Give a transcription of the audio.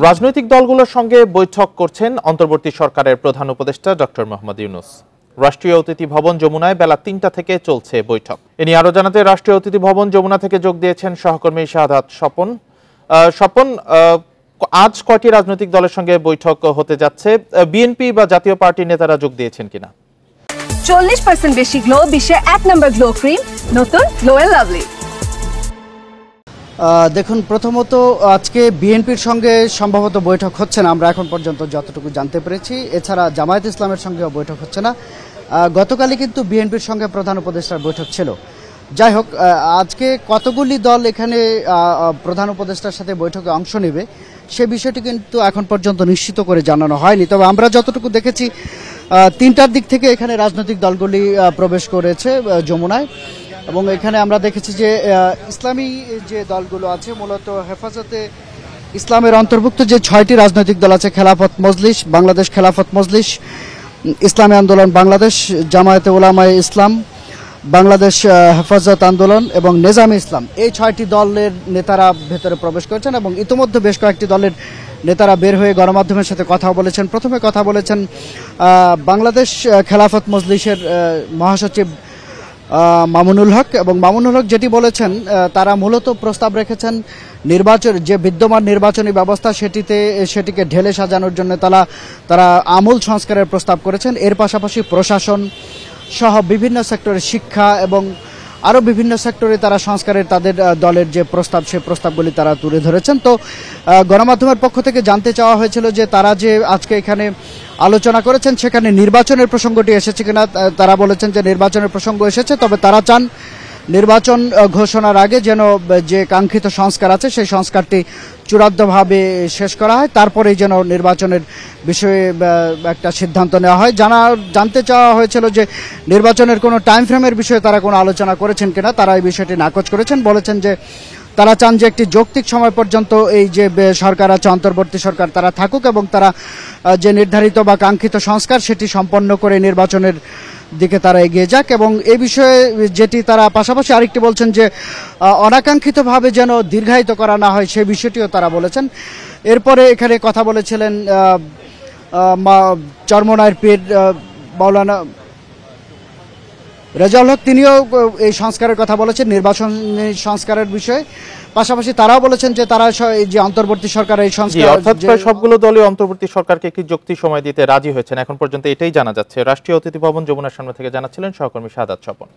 রাজনৈতিক দলগুলোর সঙ্গে বৈঠক করছেন অন্তর্বর্তী সরকারের প্রধান উপদেষ্টা ডক্টর মোহাম্মদ ইউনূস। রাষ্ট্রীয় অতিথি ভবন যমুনায় বেলা ৩টা থেকে চলছে বৈঠক। এ নিয়ে আরো জানাতে রাষ্ট্রীয় অতিথি ভবন যমুনা থেকে যোগ দিয়েছেন সহকর্মী শাহাদাত স্বপন। স্বপন, আজ কয়টি রাজনৈতিক দলের সঙ্গে বৈঠক হতে যাচ্ছে? বিএনপি বা জাতীয় পার্টির নেতারা যোগ দিয়েছেন কিনা? 40% বেশি গ্লো, বিশ্বের 1 নম্বর গ্লো ক্রিম, নতুন গ্লো এন্ড লাভলি। দেখুন, প্রথমত আজকে বিএনপির সঙ্গে সম্ভবত বৈঠক হচ্ছে না, আমরা এখন পর্যন্ত যতটুকু জানতে পেরেছি। এছাড়া জামায়াত ইসলামের সঙ্গেও বৈঠক হচ্ছে না। গতকালই কিন্তু বিএনপির সঙ্গে প্রধান উপদেষ্টার বৈঠক ছিল। যাই হোক, আজকে কতগুলি দল এখানে প্রধান উপদেষ্টার সাথে বৈঠকে অংশ নেবে সে বিষয়টি কিন্তু এখন পর্যন্ত নিশ্চিত করে জানানো হয়নি। তবে আমরা যতটুকু দেখেছি ৩টার দিক থেকে এখানে রাজনৈতিক দলগুলি প্রবেশ করেছে যমুনায়, এবং এখানে আমরা দেখেছি যে ইসলামী যে দলগুলো আছে, মূলত হেফাজতে ইসলামের অন্তর্ভুক্ত যে 6টি রাজনৈতিক দল আছে, খেলাফত মজলিস, বাংলাদেশ খেলাফত মজলিস, ইসলামী আন্দোলন বাংলাদেশ, জামায়াতে উলামায়ে ইসলাম, বাংলাদেশ হেফাজত আন্দোলন এবং নেজামে ইসলাম, এই 6টি দলের নেতারা ভেতরে প্রবেশ করেছেন। এবং ইতিমধ্যে বেশ কয়েকটি দলের নেতারা বের হয়ে গণমাধ্যমের সাথে কথা বলেছেন। প্রথমে কথা বলেছেন বাংলাদেশ খেলাফত মজলিসের মহাসচিব মামুনুল হক, এবং মামুনুল হক যেটি বলেছেন, তারা মূলত প্রস্তাব রেখেছেন নির্বাচন, যে বিদ্যমান নির্বাচনী ব্যবস্থা সেটিকে ঢেলে সাজানোর জন্য তারা আমূল সংস্কারের প্রস্তাব করেছেন। এর পাশাপাশি প্রশাসন সহ বিভিন্ন সেক্টরে, শিক্ষা এবং আরও বিভিন্ন সেক্টরে তারা সংস্কারের তাদের দলের যে প্রস্তাব, সেই প্রস্তাবগুলি তারা তুলে ধরেছেন। তো গণমাধ্যমের পক্ষ থেকে জানতে চাওয়া হয়েছিল যে তারা যে আজকে এখানে আলোচনা করেছেন সেখানে নির্বাচনের প্রসঙ্গটি এসেছে কিনা। তারা বলেছেন যে নির্বাচনের প্রসঙ্গ এসেছে, তবে তারা চান নির্বাচন ঘোষণার আগে যেন যে কাঙ্ক্ষিত সংস্কার আছে সেই সংস্কারটি চূড়ান্তভাবে শেষ করা হয়, তারপরেই যেন নির্বাচনের বিষয়ে একটা সিদ্ধান্ত নেওয়া হয়। জানতে চাওয়া হয়েছিল যে নির্বাচনের কোনো টাইম ফ্রেমের বিষয়ে তারা কোনো আলোচনা করেছেন কিনা। তারা এই বিষয়টি নাকচ করেছেন, বলেছেন যে তারা চান যে একটি যৌক্তিক সময় পর্যন্ত এই যে সরকার আছে, অন্তর্বর্তী সরকার, তারা থাকুক এবং তারা যে নির্ধারিত বা কাঙ্ক্ষিত সংস্কার সেটি সম্পন্ন করে নির্বাচনের দিকে তারা এগিয়ে যাক। এবং এই বিষয়ে যেটি তারা পাশাপাশি আরেকটি বলছেন যে অনাকাঙ্ক্ষিতভাবে যেন দীর্ঘায়িত করা না হয়, সেই বিষয়টিও তারা বলেছেন। এরপরে এখানে কথা বলেছিলেন চরমনায়ের পীর মাওলানা রেজাউল হক, তিনিও এই সংস্কারের কথা বলেছেন, নির্বাচনী সংস্কারের বিষয়ে। পাশাপাশি তারাও বলেছেন যে তারা যে অন্তর্বর্তী সরকার এই সংস্কার, অর্থাৎ সবগুলো দলই অন্তর্বর্তী সরকারকে একটি যৌক্তিক সময় দিতে রাজি হয়েছেন এখন পর্যন্ত, এটাই জানা যাচ্ছে। রাষ্ট্রীয় অতিথি ভবন যমুনার সামনে থেকে জানাচ্ছিলেন সহকর্মী শাহাদাত স্বপন।